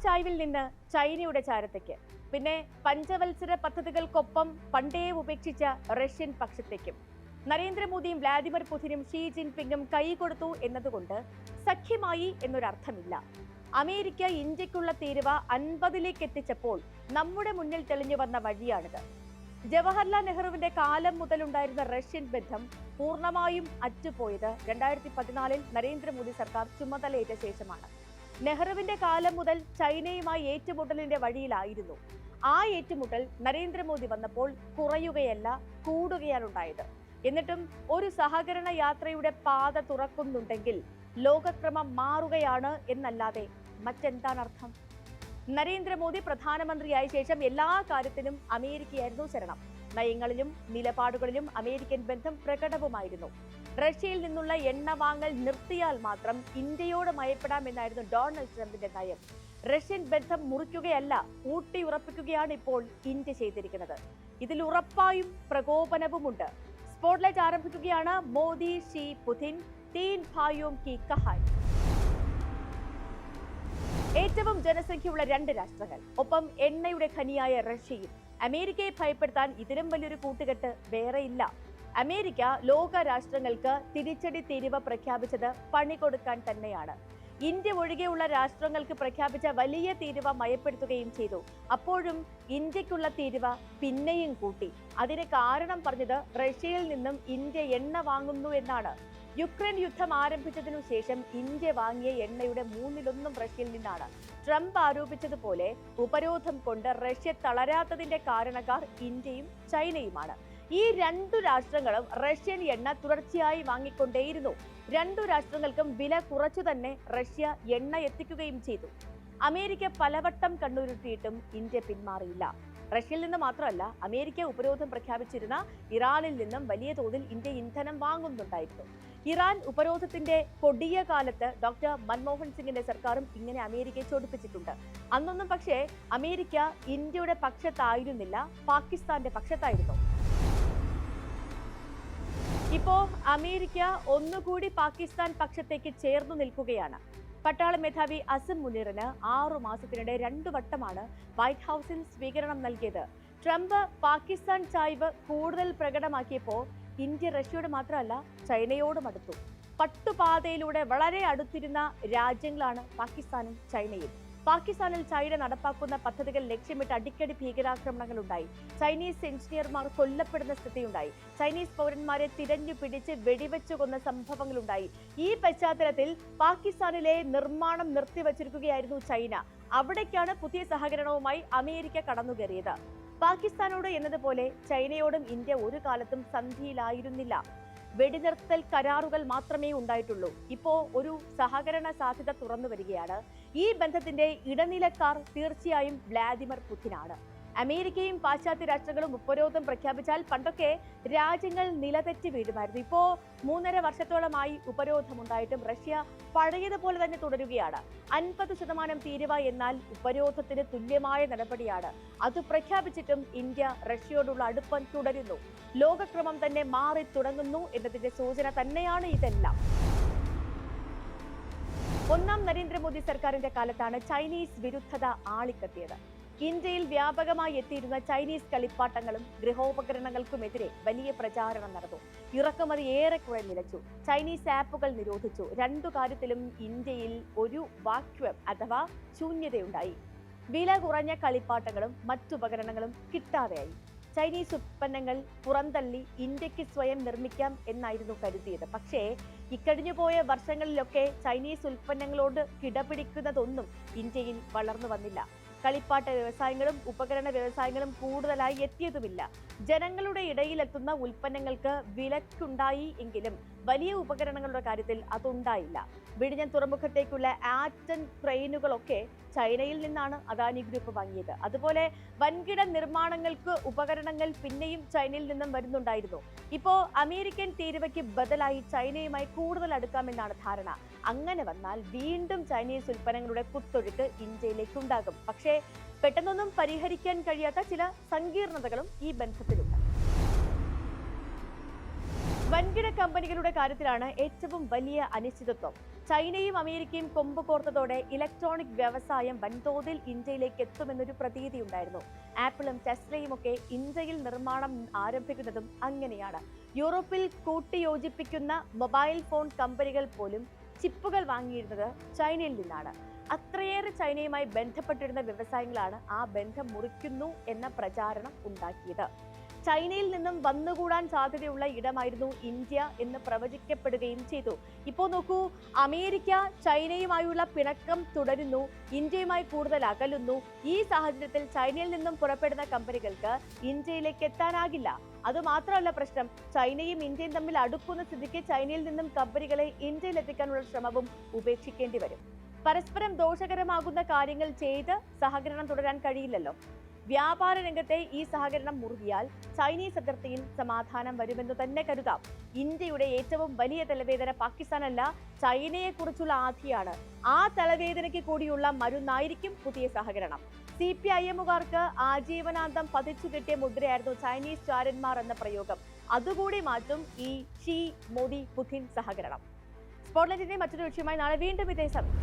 ചായ്വിൽ നിന്ന് ചൈനയുടെ ചാരത്തേക്ക്, പിന്നെ പഞ്ചവത്സര പദ്ധതികൾക്കൊപ്പം പണ്ടേ ഉപേക്ഷിച്ച റഷ്യൻ പക്ഷത്തേക്കും. നരേന്ദ്രമോദിയും വ്ളാദിമിർ പുടിനും ഷീ ജിൻപിങ്ങും കൈകൊടുത്തു എന്നതുകൊണ്ട് സഖ്യമായി എന്നൊരർത്ഥമില്ല. അമേരിക്ക ഇന്ത്യക്കുള്ള തീരുവ 50ലേക്ക് എത്തിച്ചപ്പോൾ നമ്മുടെ മുന്നിൽ തെളിഞ്ഞു വന്ന വഴിയാണിത്. ജവഹർലാൽ നെഹ്റുവിന്റെ കാലം മുതലുണ്ടായിരുന്ന റഷ്യൻ ബന്ധം പൂർണ്ണമായും അറ്റുപോയത് 2014 നരേന്ദ്രമോദി സർക്കാർ ചുമതലയേറ്റ ശേഷമാണ്. നെഹ്റുവിന്റെ കാലം മുതൽ ചൈനയുമായി ഏറ്റുമുട്ടലിന്റെ വഴിയിലായിരുന്നു. ആ ഏറ്റുമുട്ടൽ നരേന്ദ്രമോദി വന്നപ്പോൾ കുറയുകയല്ല, കൂടുകയാണുണ്ടായത്. എന്നിട്ടും ഒരു സഹകരണ യാത്രയുടെ പാത തുറക്കുന്നുണ്ടെങ്കിൽ ലോകക്രമം മാറുകയാണ് എന്നല്ലാതെ മറ്റെന്താണ് അർത്ഥം? നരേന്ദ്രമോദി പ്രധാനമന്ത്രിയായ ശേഷം എല്ലാ കാര്യത്തിനും അമേരിക്കയായിരുന്നു ശരണം. നയങ്ങളിലും നിലപാടുകളിലും അമേരിക്കൻ ബന്ധം പ്രകടവുമായിരുന്നു. റഷ്യയിൽ നിന്നുള്ള എണ്ണ വാങ്ങൽ നിർത്തിയാൽ മാത്രം ഇന്ത്യയോട് മയപ്പെടാമെന്നായിരുന്നു ഡൊണാൾഡ് ട്രംപിന്റെ നയം. റഷ്യൻ ബന്ധം മുറിക്കുകയല്ല, ഊട്ടിയുറപ്പിക്കുകയാണ് ഇപ്പോൾ ഇന്ത്യ ചെയ്തിരിക്കുന്നത്. ഇതിൽ ഉറപ്പായും പ്രകോപനവുമുണ്ട്. സ്പോട്ട്ലൈറ്റ് ആരംഭിക്കുകയാണ്. മോദി ഷീ പുടിൻ തീൻ ഭായിയോം കി കഹാനി. ഏറ്റവും ജനസംഖ്യയുള്ള 2 രാഷ്ട്രങ്ങൾ, ഒപ്പം എണ്ണയുടെ ഖനിയായ റഷ്യയും. അമേരിക്കയെ ഭയപ്പെടുത്താൻ ഇതിലും വലിയൊരു കൂട്ടുകെട്ട് വേറെയില്ല. അമേരിക്ക ലോക രാഷ്ട്രങ്ങൾക്ക് തിരിച്ചടി തീരുവ പ്രഖ്യാപിച്ചത് പണി കൊടുക്കാൻ തന്നെയാണ്. ഇന്ത്യ ഒഴികെയുള്ള രാഷ്ട്രങ്ങൾക്ക് പ്രഖ്യാപിച്ച വലിയ തീരുവ മയപ്പെടുത്തുകയും ചെയ്തു. അപ്പോഴും ഇന്ത്യക്കുള്ള തീരുവ പിന്നെയും കൂട്ടി. അതിന് കാരണം പറഞ്ഞത് റഷ്യയിൽ നിന്നും ഇന്ത്യ എണ്ണ വാങ്ങുന്നു എന്നാണ്. യുക്രൈൻ യുദ്ധം ആരംഭിച്ചതിനു ശേഷം ഇന്ത്യ വാങ്ങിയ എണ്ണയുടെ 1/3 റഷ്യയിൽ നിന്നാണ്. ട്രംപ് ആരോപിച്ചതുപോലെ ഉപരോധം കൊണ്ട് റഷ്യ തളരാത്തതിന്റെ കാരണക്കാർ ഇന്ത്യയും ചൈനയുമാണ്. ഈ 2 രാഷ്ട്രങ്ങളും റഷ്യൻ എണ്ണ തുടർച്ചയായി വാങ്ങിക്കൊണ്ടേയിരുന്നു. 2 രാഷ്ട്രങ്ങൾക്കും വില കുറച്ചു തന്നെ റഷ്യ എണ്ണ എത്തിക്കുകയും ചെയ്തു. അമേരിക്ക പലവട്ടം കണ്ണുരുട്ടിയിട്ടും ഇന്ത്യ പിന്മാറിയില്ല. റഷ്യയിൽ നിന്ന് മാത്രമല്ല, അമേരിക്ക ഉപരോധം പ്രഖ്യാപിച്ചിരുന്ന ഇറാനിൽ നിന്നും വലിയ തോതിൽ ഇന്ത്യ ഇന്ധനം വാങ്ങുന്നുണ്ടായിരുന്നു. ഇറാൻ ഉപരോധത്തിന്റെ കൊടിയ കാലത്ത് ഡോക്ടർ മൻമോഹൻ സിംഗിന്റെ സർക്കാരും ഇങ്ങനെ അമേരിക്കയെ ചൊടിപ്പിച്ചിട്ടുണ്ട്. അന്നൊന്നും പക്ഷേ അമേരിക്ക ഇന്ത്യയുടെ പക്ഷത്തായിരുന്നില്ല, പാകിസ്ഥാന്റെ പക്ഷത്തായിരുന്നു. ഇപ്പോ അമേരിക്ക ഒന്നുകൂടി പാകിസ്ഥാൻ പക്ഷത്തേക്ക് ചേർന്നു നിൽക്കുകയാണ്. പട്ടാള മേധാവി അസിം മുനീറിന് 6 മാസത്തിനിടെ 2 വട്ടമാണ് വൈറ്റ് ഹൗസിൽ സ്വീകരണം നൽകിയത്. ട്രംപ് പാകിസ്ഥാൻ ചായ്വ് കൂടുതൽ പ്രകടമാക്കിയപ്പോൾ ഇന്ത്യ റഷ്യയോട് മാത്രമല്ല ചൈനയോടും അടുത്തു. പട്ടുപാതയിലൂടെ വളരെ അടുത്തിരുന്ന രാജ്യങ്ങളാണ് പാകിസ്ഥാനും ചൈനയും. പാകിസ്ഥാനിൽ ചൈന നടപ്പാക്കുന്ന പദ്ധതികൾ ലക്ഷ്യമിട്ട് അടിക്കടി ഭീകരാക്രമണങ്ങൾ ഉണ്ടായി. ചൈനീസ് എഞ്ചിനീയർമാർ കൊല്ലപ്പെടുന്ന സ്ഥിതിയുണ്ടായി. ചൈനീസ് പൗരന്മാരെ തിരഞ്ഞു പിടിച്ച് വെടിവെച്ചു കൊന്ന സംഭവങ്ങളുണ്ടായി. ഈ പശ്ചാത്തലത്തിൽ പാകിസ്ഥാനിലെ നിർമ്മാണം നിർത്തിവച്ചിരിക്കുകയായിരുന്നു ചൈന. അവിടേക്കാണ് പുതിയ സഹകരണവുമായി അമേരിക്ക കടന്നുകയറിയത്. പാകിസ്ഥാനോട് എന്നതുപോലെ ചൈനയോടും ഇന്ത്യ ഒരു കാലത്തും സന്ധിയിലായിരുന്നില്ല. വെടിനിർത്തൽ കരാറുകൾ മാത്രമേ ഉണ്ടായിട്ടുള്ളൂ. ഇപ്പോ ഒരു സഹകരണ സാധ്യത തുറന്നു വരികയാണ്. ഈ ബന്ധത്തിന്റെ ഇടനിലക്കാർ തീർച്ചയായും വ്ളാദിമിർ പുടിനാണ്. അമേരിക്കയും പാശ്ചാത്യ രാഷ്ട്രങ്ങളും ഉപരോധം പ്രഖ്യാപിച്ചാൽ പണ്ടൊക്കെ രാജ്യങ്ങൾ നിലതെറ്റി വീഴുമായിരുന്നു. ഇപ്പോ 3.5 വർഷത്തോളമായി ഉപരോധമുണ്ടായിട്ടും റഷ്യ പഴയതുപോലെ തന്നെ തുടരുകയാണ്. 50% തീരുവ എന്നാൽ ഉപരോധത്തിന് തുല്യമായ നടപടിയാണ്. അത് പ്രഖ്യാപിച്ചിട്ടും ഇന്ത്യ റഷ്യയോടുള്ള അടുപ്പം തുടരുന്നു. ലോകക്രമം തന്നെ മാറി തുടങ്ങുന്നു എന്നതിന്റെ സൂചന തന്നെയാണ് ഇതെല്ലാം. 1ാം നരേന്ദ്രമോദി സർക്കാരിന്റെ കാലത്താണ് ചൈനീസ് വിരുദ്ധത ആളിക്കത്തിയത്. ഇന്ത്യയിൽ വ്യാപകമായി എത്തിയിരുന്ന ചൈനീസ് കളിപ്പാട്ടങ്ങളും ഗൃഹോപകരണങ്ങൾക്കുമെതിരെ വലിയ പ്രചാരണം നടന്നു. ഇറക്കുമതി ഏറെക്കുറെ നിലച്ചു. ചൈനീസ് ആപ്പുകൾ നിരോധിച്ചു. 2 കാര്യത്തിലും ഇന്ത്യയിൽ ഒരു വാക്വം അഥവാ ശൂന്യതയുണ്ടായി. വില കുറഞ്ഞ കളിപ്പാട്ടങ്ങളും മറ്റുപകരണങ്ങളും കിട്ടാതെയായി. ചൈനീസ് ഉൽപ്പന്നങ്ങൾ പുറന്തള്ളി ഇന്ത്യക്ക് സ്വയം നിർമ്മിക്കാം എന്നായിരുന്നു കരുതിയത്. പക്ഷേ ഇക്കഴിഞ്ഞുപോയ വർഷങ്ങളിലൊക്കെ ചൈനീസ് ഉൽപ്പന്നങ്ങളോട് കിടപിടിക്കുന്നതൊന്നും ഇന്ത്യയിൽ വളർന്നു വന്നില്ല. കളിപ്പാട്ട വ്യവസായങ്ങളും ഉപകരണ വ്യവസായങ്ങളും കൂടുതലായി എത്തിയതുമില്ല. ജനങ്ങളുടെ ഇടയിലെത്തുന്ന ഉൽപ്പന്നങ്ങൾക്ക് വിലക്കുണ്ടായി എങ്കിലും വലിയ ഉപകരണങ്ങളുടെ കാര്യത്തിൽ അതുണ്ടായില്ല. വിഴിഞ്ഞം തുറമുഖത്തേക്കുള്ള ആറ്റൻ ക്രെയിനുകളൊക്കെ ചൈനയിൽ നിന്നാണ് അദാനി ഗ്രൂപ്പ് വാങ്ങിയത്. അതുപോലെ വൻകിട നിർമ്മാണങ്ങൾക്ക് ഉപകരണങ്ങൾ പിന്നെയും ചൈനയിൽ നിന്നും വരുന്നുണ്ടായിരുന്നു. ഇപ്പോ അമേരിക്കൻ തീരുവയ്ക്ക് ബദലായി ചൈനയുമായി കൂടുതൽ അടുക്കാമെന്നാണ് ധാരണ. അങ്ങനെ വന്നാൽ വീണ്ടും ചൈനീസ് ഉൽപ്പന്നങ്ങളുടെ കുത്തൊഴുക്ക് ഇന്ത്യയിലേക്ക് ഉണ്ടാകും. പക്ഷേ പെട്ടെന്നൊന്നും പരിഹരിക്കാൻ കഴിയാത്ത ചില സങ്കീർണതകളും ഈ ബന്ധത്തിലുണ്ട്. വൻകിട കമ്പനികളുടെ കാര്യത്തിലാണ് ഏറ്റവും വലിയ അനിശ്ചിതത്വം. ചൈനയും അമേരിക്കയും കൊമ്പ് കോർത്തതോടെ ഇലക്ട്രോണിക് വ്യവസായം വൻതോതിൽ ഇന്ത്യയിലേക്ക് എത്തുമെന്നൊരു പ്രതീതി ഉണ്ടായിരുന്നു. ആപ്പിളും ടെസ്ലയും ഒക്കെ ഇന്ത്യയിൽ നിർമ്മാണം ആരംഭിക്കുന്നതും അങ്ങനെയാണ്. യൂറോപ്പിൽ കൂട്ടിയോജിപ്പിക്കുന്ന മൊബൈൽ ഫോൺ കമ്പനികൾ പോലും ചിപ്പുകൾ വാങ്ങിയിരുന്നത് ചൈനയിൽ നിന്നാണ്. അത്രയേറെ ചൈനയുമായി ബന്ധപ്പെട്ടിരുന്ന വ്യവസായങ്ങളാണ് ആ ബന്ധം മുറിക്കുന്നു എന്ന പ്രചാരണം ഉണ്ടാക്കിയത്. ചൈനയിൽ നിന്നും വന്നുകൂടാൻ സാധ്യതയുള്ള ഇടമായിരുന്നു ഇന്ത്യ എന്ന് പ്രവചിക്കപ്പെടുകയും ചെയ്തു. ഇപ്പോൾ നോക്കൂ, അമേരിക്ക ചൈനയുമായുള്ള പിണക്കം തുടരുന്നു, ഇന്ത്യയുമായി കൂടുതൽ അകലുന്നു. ഈ സാഹചര്യത്തിൽ ചൈനയിൽ നിന്നും പുറപ്പെടുന്ന കമ്പനികൾക്ക് ഇന്ത്യയിലേക്ക് എത്താനാകില്ല. അതുമാത്രമല്ല പ്രശ്നം, ചൈനയും ഇന്ത്യയും തമ്മിൽ അടുക്കുന്ന സ്ഥിതിക്ക് ചൈനയിൽ നിന്നും കമ്പനികളെ ഇന്ത്യയിൽ എത്തിക്കാനുള്ള ശ്രമവും ഉപേക്ഷിക്കേണ്ടി വരും. പരസ്പരം ദോഷകരമാകുന്ന കാര്യങ്ങൾ ചെയ്ത് സഹകരണം തുടരാൻ കഴിയില്ലല്ലോ. വ്യാപാര രംഗത്തെ ഈ സഹകരണം മുറുകിയാൽ ചൈനീസ് അതിർത്തിയിൽ സമാധാനം വരുമെന്ന് തന്നെ കരുതാം. ഇന്ത്യയുടെ ഏറ്റവും വലിയ തലവേദന പാകിസ്ഥാനല്ല, ചൈനയെക്കുറിച്ചുള്ള ആധിയാണ്. ആ തലവേദനയ്ക്ക് കൂടിയുള്ള മരുന്നായിരിക്കും പുതിയ സഹകരണം. CPIMകാർക്ക് ആജീവനാന്തം പതിച്ചു കിട്ടിയ മുദ്രയായിരുന്നു ചൈനീസ് ചാരന്മാർ എന്ന പ്രയോഗം. അതുകൂടി മാറ്റും ഈ ഷീ മോദി പുതിൻ സഹകരണം. സ്പോട്ട്ലൈറ്റിന്റെ മറ്റൊരു വിഷയമായി നാളെ വീണ്ടും ഇതേ സമയം.